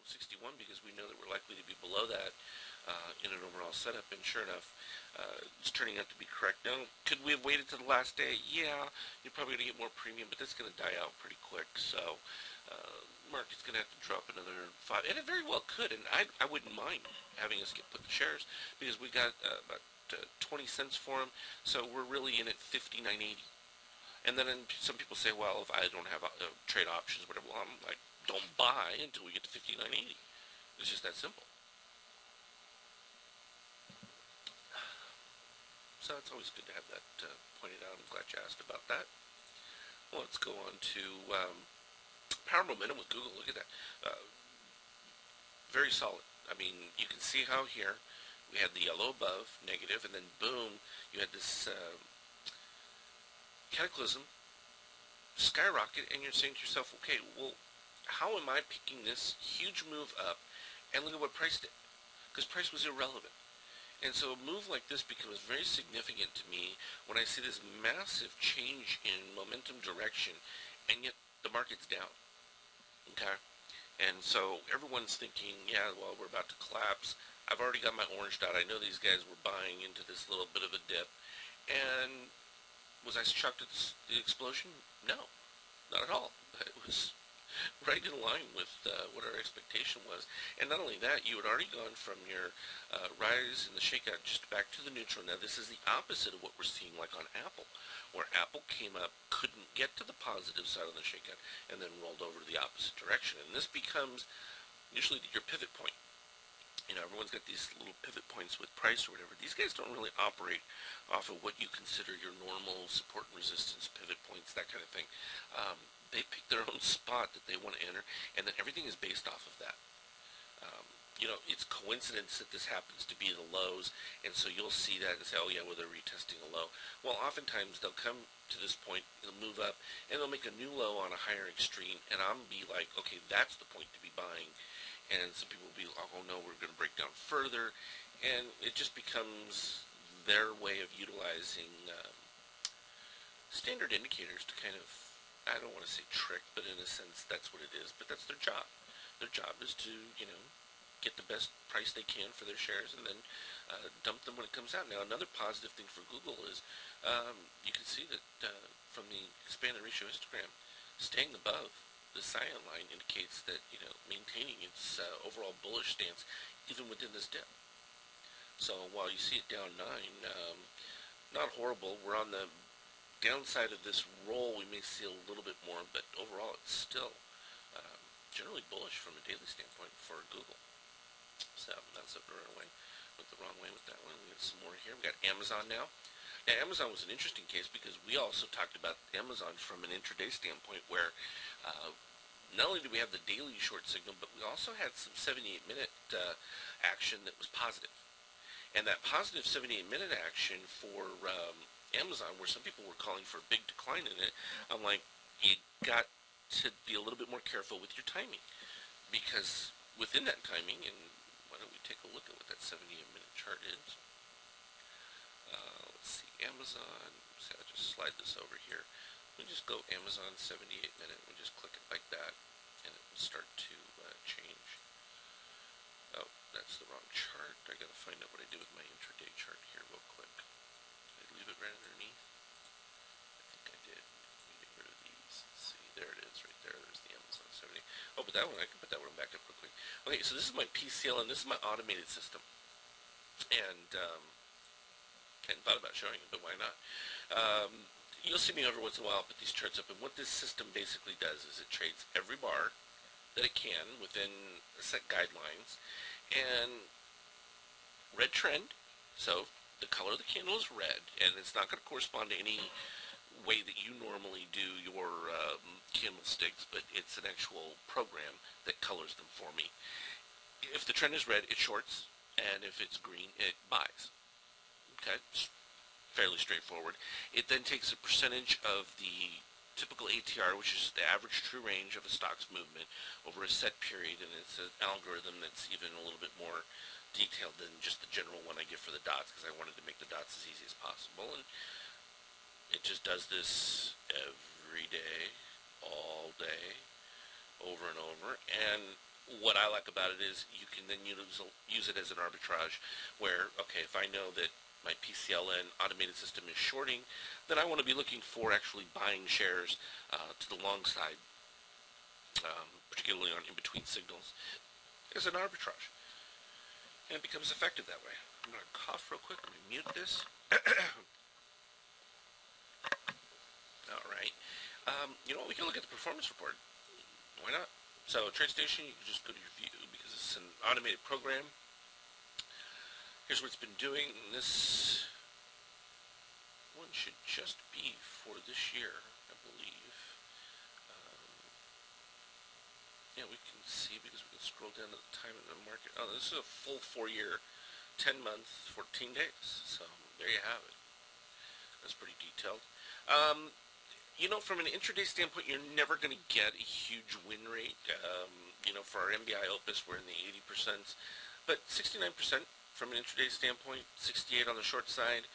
61 because we know that we're likely to be below that in an overall setup, and sure enough, it's turning out to be correct. Now, could we have waited to the last day? Yeah, you're probably going to get more premium, but that's going to die out pretty quick, so market's going to have to drop another 5, and it very well could, and I wouldn't mind having us put the shares, because we got about 20 cents for them, so we're really in at 59.80. And then some people say, well, if I don't have trade options, whatever, well, I'm like, don't buy until we get to 59.80. It's just that simple. So it's always good to have that pointed out. I'm glad you asked about that. Well, let's go on to power momentum with Google. Look at that. Very solid. I mean, you can see how here we had the yellow above, negative, and then boom, you had this cataclysm, skyrocket, and you're saying to yourself, okay, well, how am I picking this huge move up? And look at what price did, because price was irrelevant. And so a move like this becomes very significant to me when I see this massive change in momentum direction, and yet the market's down. Okay? And so everyone's thinking, yeah, well, we're about to collapse. I've already got my orange dot. I know these guys were buying into this little bit of a dip. And was I shocked at the explosion? No, not at all. It was right in line with what our expectation was. And not only that, you had already gone from your rise in the shakeout just back to the neutral. Now, this is the opposite of what we're seeing like on Apple, where Apple came up, couldn't get to the positive side of the shakeout, and then rolled over to the opposite direction. And this becomes usually your pivot point. You know, everyone's got these little pivot points with price or whatever. These guys don't really operate off of what you consider your normal support and resistance pivot points, that kind of thing. They pick their own spot that they want to enter, and then everything is based off of that. You know, it's coincidence that this happens to be the lows, and so you'll see that and say, oh yeah, well, they're retesting a low. Well, oftentimes they'll come to this point, they'll move up, and they'll make a new low on a higher extreme, and I'm be like, okay, that's the point to be buying. And some people will be, oh no, we're going to break down further, and it just becomes their way of utilizing standard indicators to kind of, I don't want to say trick, but in a sense that's what it is, but that's their job. Their job is to, you know, get the best price they can for their shares and then dump them when it comes out. Now, another positive thing for Google is you can see that from the expanded ratio histogram, staying above the cyan line indicates that, you know, maintaining its overall bullish stance even within this dip. So while you see it down 9, not horrible. We're on the downside of this roll. We may see a little bit more, but overall it's still generally bullish from a daily standpoint for Google. So that's a runaway. Went the wrong way with that one. We got some more here. We got Amazon now. Now, Amazon was an interesting case because we also talked about Amazon from an intraday standpoint where not only did we have the daily short signal, but we also had some 78-minute action that was positive. And that positive 78-minute action for Amazon, where some people were calling for a big decline in it, I'm like, you got to be a little bit more careful with your timing. Because within that timing, and why don't we take a look at what that 78-minute chart is. Let's see, Amazon, see, I'll just slide this over here. We just go Amazon 78-minute, we just click it like that, and it will start to change. Oh, that's the wrong chart. I gotta find out what I did with my intraday chart here real quick. Did I leave it right underneath? I think I did. Let me get rid of these. Let's see, there it is, right there. There's the Amazon 70. Oh, but that one, I can put that one back up quickly. Okay, so this is my PCL, and this is my automated system. And, I hadn't thought about showing it, but why not? You'll see me every once in a while put these charts up, and what this system basically does is it trades every bar that it can within set guidelines, and red trend, so the color of the candle is red, and it's not going to correspond to any way that you normally do your candlesticks, but it's an actual program that colors them for me. If the trend is red, it shorts, and if it's green, it buys. Okay, it's fairly straightforward. It then takes a percentage of the typical ATR, which is the average true range of a stock's movement over a set period, and it's an algorithm that's even a little bit more detailed than just the general one I give for the dots, because I wanted to make the dots as easy as possible, and it just does this every day, all day, over and over, and what I like about it is you can then use it as an arbitrage where, okay, if I know that my PCLN automated system is shorting, then I want to be looking for actually buying shares to the long side, particularly on in-between signals, as an arbitrage. And it becomes effective that way. I'm going to cough real quick. Let me mute this. All right. You know what? We can look at the performance report. Why not? So TradeStation, you can just go to your view because it's an automated program. Here's what it's been doing. And this one should just be for this year, I believe. Yeah, we can see because we can scroll down to the time in the market. Oh, this is a full 4-year, 10 months, 14 days. So there you have it. That's pretty detailed. You know, from an intraday standpoint, you're never going to get a huge win rate. You know, for our MBI Opus, we're in the 80%, but 69% from an intraday standpoint, 68 on the short side.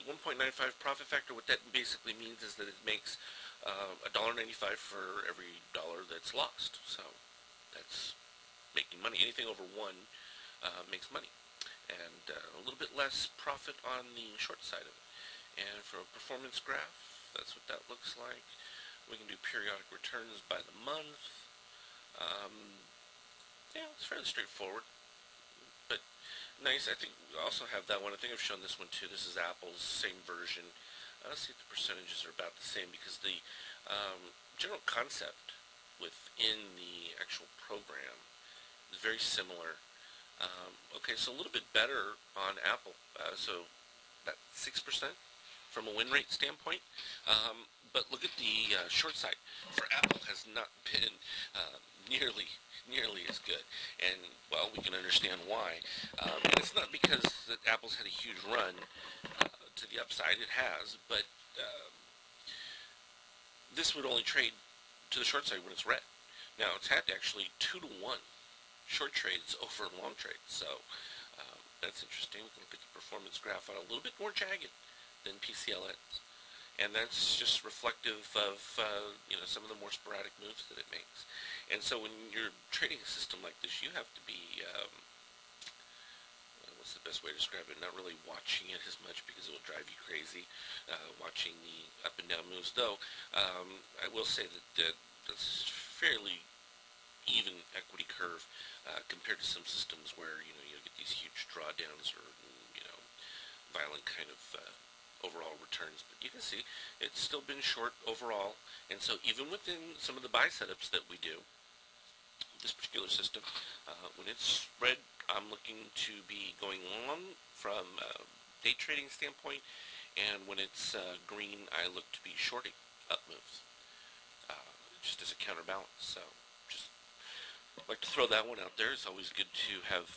1.95 profit factor. What that basically means is that it makes $1.95 for every dollar that's lost. So that's making money. Anything over 1 makes money, and a little bit less profit on the short side of it. And for a performance graph, that's what that looks like. We can do periodic returns by the month. Yeah, it's fairly straightforward, but nice. I think we also have that one. I think I've shown this one too. This is Apple's same version. Let's see if the percentages are about the same because the general concept within the actual program is very similar. Okay, so a little bit better on Apple. So about 6% from a win rate standpoint. But look at the short side. For Apple has not been nearly as good. And, well, we can understand why. And it's not because that Apple's had a huge run to the upside. It has, but this would only trade to the short side when it's red. Now, it's had actually 2-to-1 short trades over long trades. So that's interesting. We can look at the performance graph on a little bit more jagged than PCLNs. And that's just reflective of you know, some of the more sporadic moves that it makes. And so when you're trading a system like this, you have to be, what's the best way to describe it? Not really watching it as much because it will drive you crazy, watching the up and down moves. Though, I will say that that's fairly even equity curve compared to some systems where, you know, you get these huge drawdowns or, you know, violent kind of overall returns. But you can see it's still been short overall, and so even within some of the buy setups that we do, this particular system, when it's red, I'm looking to be going long from a day trading standpoint, and when it's green, I look to be shorting up moves, just as a counterbalance. So just like to throw that one out there. It's always good to have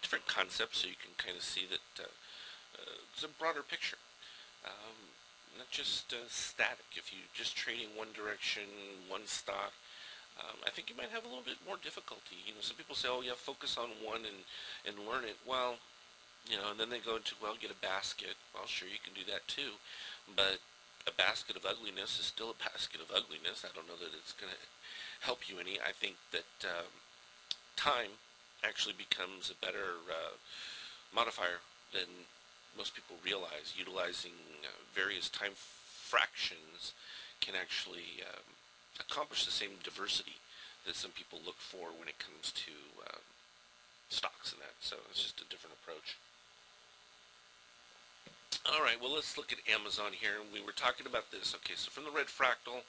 different concepts so you can kind of see that it's a broader picture, not just static. If you're just trading one direction, one stock, I think you might have a little bit more difficulty. You know, some people say, oh yeah, focus on one and learn it. Well, you know, and then they go into, well, get a basket. Well, sure, you can do that too, but a basket of ugliness is still a basket of ugliness. I don't know that it's going to help you any. I think that time actually becomes a better modifier than most people realize. Utilizing various time fractions can actually accomplish the same diversity that some people look for when it comes to stocks and that. So it's just a different approach. Alright, well, let's look at Amazon here. We were talking about this. Okay, so from the red fractal,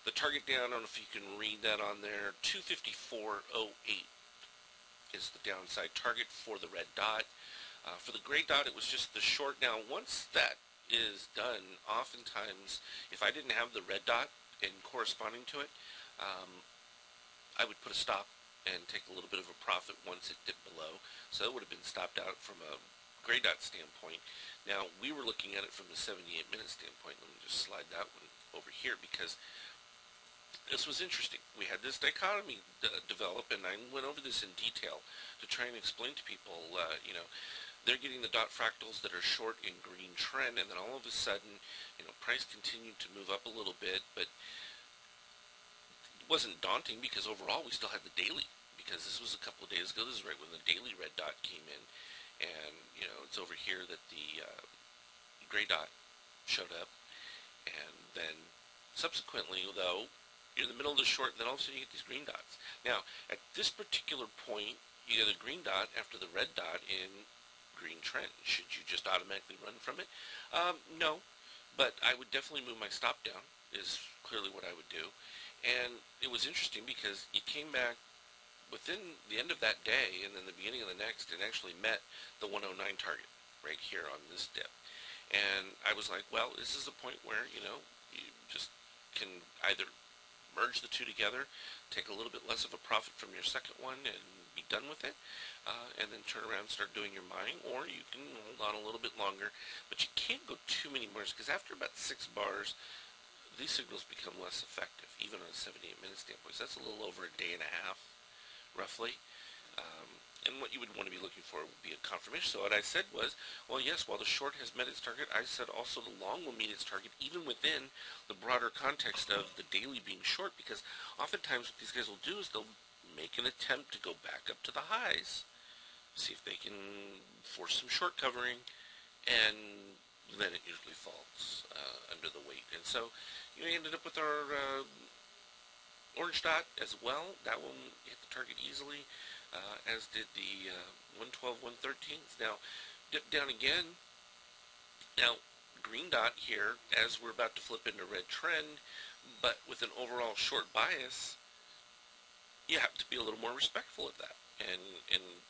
the target down, I don't know if you can read that on there, 254.08 is the downside target for the red dot. For the gray dot, it was just the short. Now, once that is done, oftentimes, if I didn't have the red dot and corresponding to it, I would put a stop and take a little bit of a profit once it dipped below. So it would have been stopped out from a gray dot standpoint. Now, we were looking at it from the 78-minute standpoint. Let me just slide that one over here because this was interesting. We had this dichotomy develop, and I went over this in detail to try and explain to people, you know, they're getting the dot fractals that are short in green trend, and then all of a sudden, you know, price continued to move up a little bit, but wasn't daunting because overall we still had the daily, because this was a couple of days ago. This is right when the daily red dot came in, and it's over here that the gray dot showed up, and then subsequently, though, you're in the middle of the short, then all of a sudden you get these green dots. Now, at this particular point, you get a green dot after the red dot in green trend. Should you just automatically run from it? No, but I would definitely move my stop down, is clearly what I would do. And it was interesting because it came back within the end of that day and then the beginning of the next, and actually met the 109 target right here on this dip. And I was like, well, this is a point where, you just can either merge the two together, take a little bit less of a profit from your second one and be done with it, and then turn around and start doing your buying, or you can hold on a little bit longer, but you can't go too many bars, because after about 6 bars, these signals become less effective, even on a 78-minute standpoint. So that's a little over a day and a half, roughly. And what you would want to be looking for would be a confirmation. So what I said was, well, yes, while the short has met its target, I said also the long will meet its target, even within the broader context of the daily being short, because oftentimes what these guys will do is they'll make an attempt to go back up to the highs, see if they can force some short covering, and then it usually falls under the weight. And so you ended up with our orange dot as well. That one hit the target easily, as did the 112-113. Now, dip down again. Now, green dot here, as we're about to flip into red trend, but with an overall short bias, you have to be a little more respectful of that. And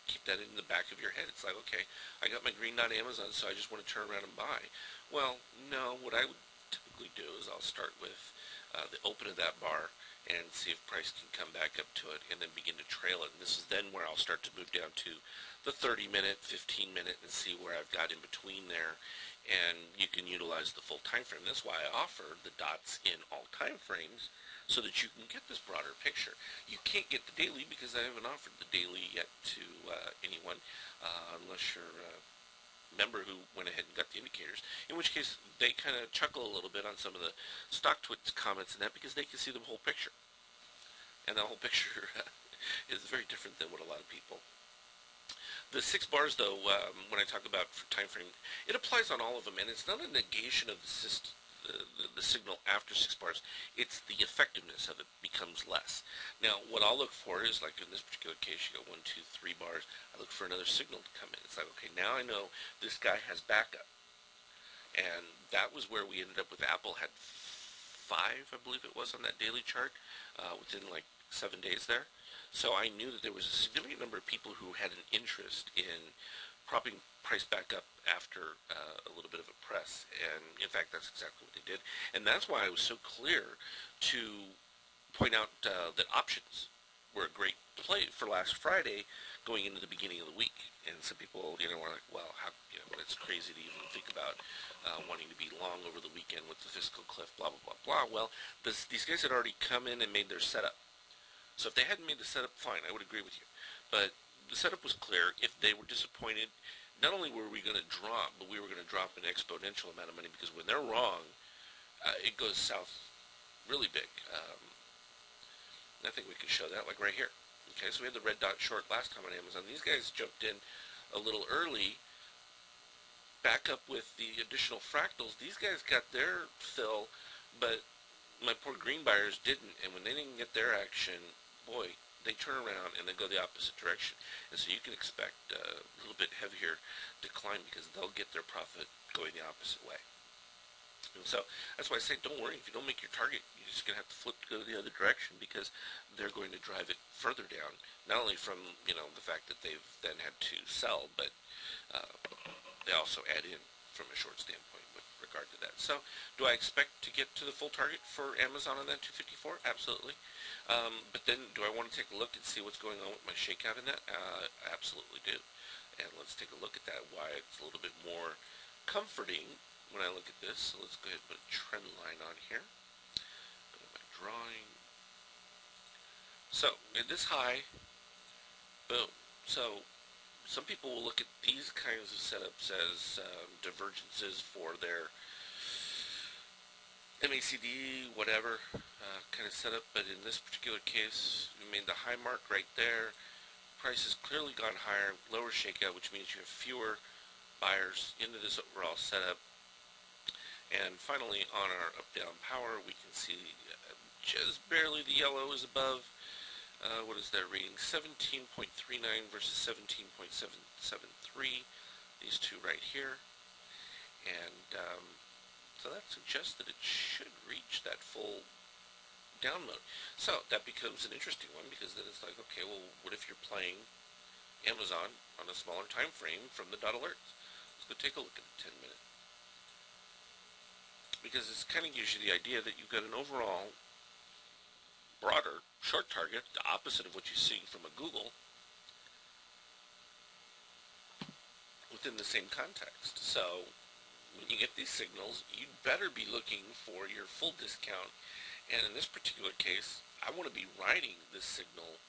keep that in the back of your head. It's like, okay, I got my green dot Amazon, so I just want to turn around and buy. Well, no, what I would typically do is I'll start with the open of that bar and see if price can come back up to it, and then begin to trail it. And this is then where I'll start to move down to the 30-minute, 15-minute, and see where I've got in between there. And you can utilize the full time frame. That's why I offer the dots in all time frames, so that you can get this broader picture. You can't get the daily because I haven't offered the daily yet to anyone, unless you're a member who went ahead and got the indicators, in which case they kind of chuckle a little bit on some of the stock twits comments and that, because they can see the whole picture. And the whole picture is very different than what a lot of people. The 6 bars, though, when I talk about for time frame, it applies on all of them, and it's not a negation of the signal after 6 bars. It's the effectiveness of it becomes less. Now, what I'll look for is, like in this particular case, you go 1, 2, 3 bars. I look for another signal to come in. It's like, okay, now I know this guy has backup. And that was where we ended up with Apple had 5, I believe it was, on that daily chart, within like 7 days there. So I knew that there was a significant number of people who had an interest in propping price back up after a little bit of a press, and in fact that's exactly what they did. And that's why I was so clear to point out that options were a great play for last Friday going into the beginning of the week. And some people were like, well, how, it's crazy to even think about wanting to be long over the weekend with the fiscal cliff, blah blah blah blah. Well, these guys had already come in and made their setup. So if they hadn't made the setup, fine, I would agree with you. But the setup was clear. If they were disappointed, not only were we going to drop, but we were going to drop an exponential amount of money, because when they're wrong, it goes south really big. I think we can show that, like right here. Okay, so we had the red dot short last time on Amazon. These guys jumped in a little early, back up with the additional fractals. These guys got their fill, but my poor green buyers didn't. And when they didn't get their action, boy, they turn around and they go the opposite direction. And so you can expect a little bit heavier decline, because they'll get their profit going the opposite way. And so that's why I say, don't worry, if you don't make your target, you're just going to have to flip to go the other direction, because they're going to drive it further down, not only from the fact that they've then had to sell, but they also add in from a short standpoint with regard to that. So do I expect to get to the full target for Amazon on that 254? Absolutely. But then do I want to take a look and see what's going on with my shakeout in that? I absolutely do. And let's take a look at that, why it's a little bit more comforting when I look at this. So let's go ahead and put a trend line on here. Go to my drawing. So in this high, boom. So some people will look at these kinds of setups as divergences for their MACD, whatever. kind of setup, but in this particular case, we made the high mark right there. Price has clearly gone higher, lower shakeout, which means you have fewer buyers into this overall setup. And finally, on our up-down power, we can see just barely the yellow is above. What is that reading? 17.39 versus 17.773. These two right here. And so that suggests that it should reach that full down mode. So that becomes an interesting one, because then it's like, okay, well, what if you're playing Amazon on a smaller time frame from the dot alerts? Let's go take a look at the 10-minute. Because this kind of gives you the idea that you've got an overall broader short target, the opposite of what you see from a Google, within the same context. So when you get these signals, you'd better be looking for your full discount. And in this particular case, I want to be riding this signal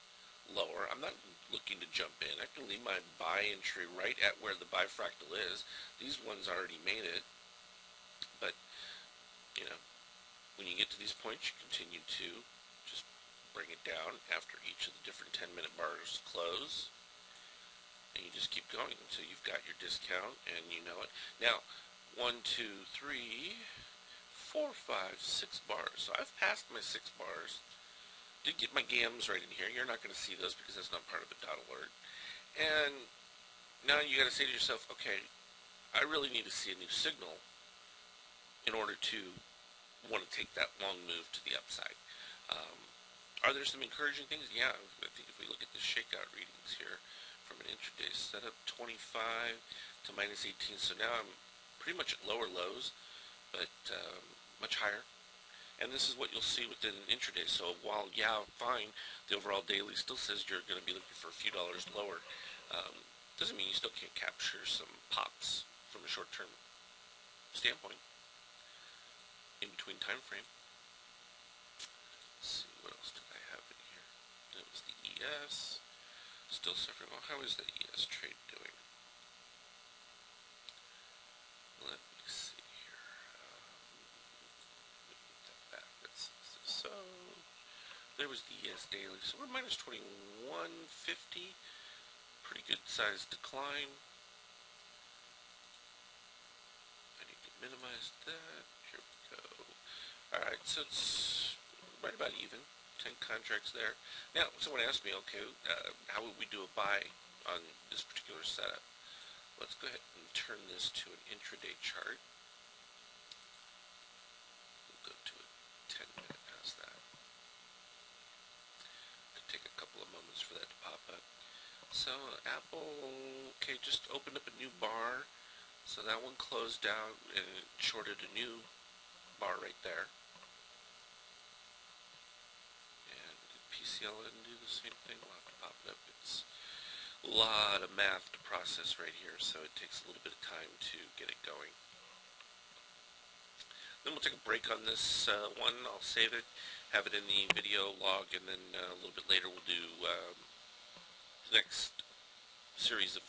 lower. I'm not looking to jump in. I can leave my buy entry right at where the buy fractal is. These ones already made it. But, you know, when you get to these points, you continue to just bring it down after each of the different 10-minute bars close. And you just keep going until you've got your discount and you know it. Now, 1, 2, 3, 4, 5, 6 bars. So I've passed my 6 bars. Did get my gams right in here. You're not going to see those because that's not part of the dot alert. And now you got to say to yourself, okay, I really need to see a new signal in order to want to take that long move to the upside. Are there some encouraging things? Yeah, I think if we look at the shakeout readings here from an intraday setup, 25 to minus 18. So now I'm pretty much at lower lows, but much higher. And this is what you'll see within an intraday. So while, yeah, fine, the overall daily still says you're going to be looking for a few dollars lower, doesn't mean you still can't capture some pops from a short-term standpoint in between time frame. Let's see, what else did I have in here? It was the ES. Still suffering. Well, how is the ES trade doing? Let me see here. Let me get that back. So there was the ES daily. So we're minus 21.50. Pretty good sized decline. I need to minimize that. Here we go. Alright, so it's right about even. 10 contracts there. Now, someone asked me, okay, how would we do a buy on this particular setup? Let's go ahead and turn this to an intraday chart. We'll go to a 10-minute. How's that? Could take a couple of moments for that to pop up. So, Apple, okay, just opened up a new bar. So that one closed out and it shorted a new bar right there. And PCLN do the same thing. We'll have to pop it up. It's a lot of math to process right here, so it takes a little bit of time to get it going. Then we'll take a break on this one. I'll save it, have it in the video log, and then a little bit later we'll do the next series of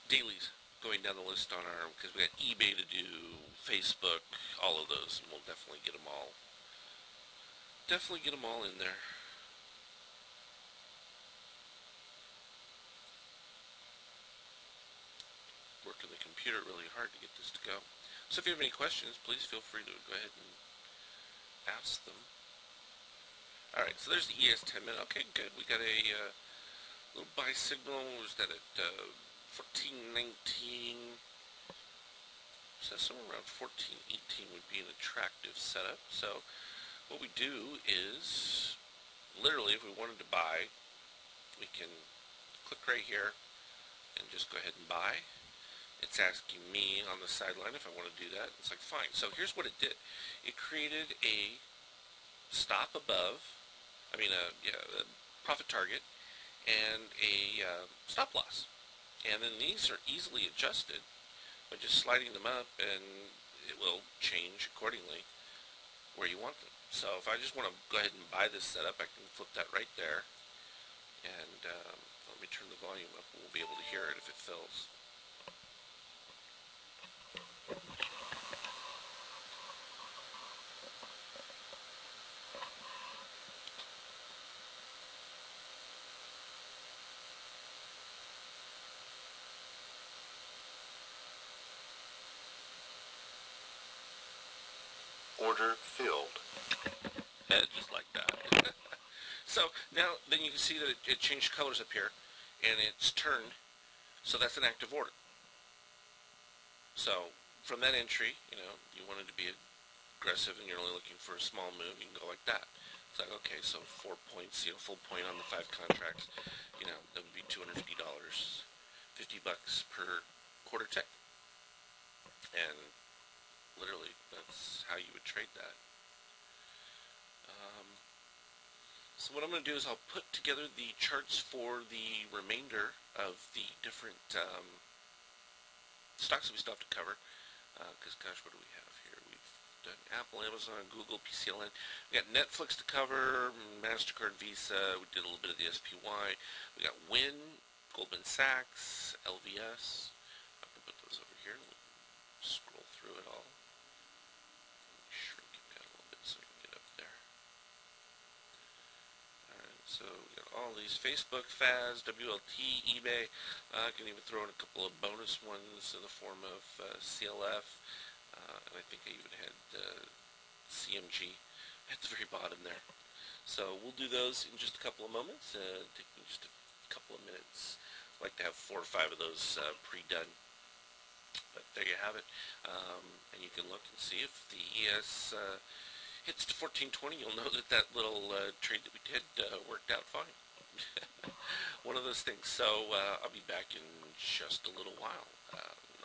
dailies going down the list on our, because we got eBay to do, Facebook, all of those, and we'll definitely get them all in there. Working the computer really hard to get this to go. So if you have any questions, please feel free to go ahead and ask them. Alright, so there's the ES 10-minute. Okay, good. We got a little buy signal. Was that at 14.19? So somewhere around 14.18 would be an attractive setup. So what we do is, literally, if we wanted to buy, we can click right here and just go ahead and buy. It's asking me on the sideline if I want to do that. It's like, fine. So here's what it did. It created a stop above, a profit target, and a stop loss. And then these are easily adjusted by just sliding them up, and it will change accordingly where you want them. So if I just want to go ahead and buy this setup, I can flip that right there. And let me turn the volume up, and we'll be able to hear it if it fills. order filled. Just like that. So now, then you can see that it changed colors up here, and it's turned. So that's an active order. So from that entry, you wanted to be aggressive, and you're only looking for a small move. You can go like that. It's like, okay, so 4 points, full point on the 5 contracts. That would be $250, $50 per quarter tick, and literally that's how you would trade that. So what I'm going to do is I'll put together the charts for the remainder of the different stocks that we still have to cover. Because, gosh, what do we have here? We've done Apple, Amazon, Google, PCLN. We got Netflix to cover, MasterCard, Visa. We did a little bit of the SPY. We got Win, Goldman Sachs, LVS. I'm going to put those over here. We'll scroll through it all. Shrink it down a little bit so we can get up there. So we got all these: Facebook, FAS, WLT, eBay. I can even throw in a couple of bonus ones in the form of CLF, and I think I even had CMG at the very bottom there. So we'll do those in just a couple of moments. Take me just a couple of minutes. I like to have 4 or 5 of those pre-done. But there you have it. And you can look and see if the ES hits to 1420, you'll know that little trade that we did worked out fine. One of those things. So I'll be back in just a little while.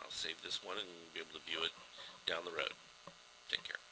I'll save this one and be able to view it down the road. Take care.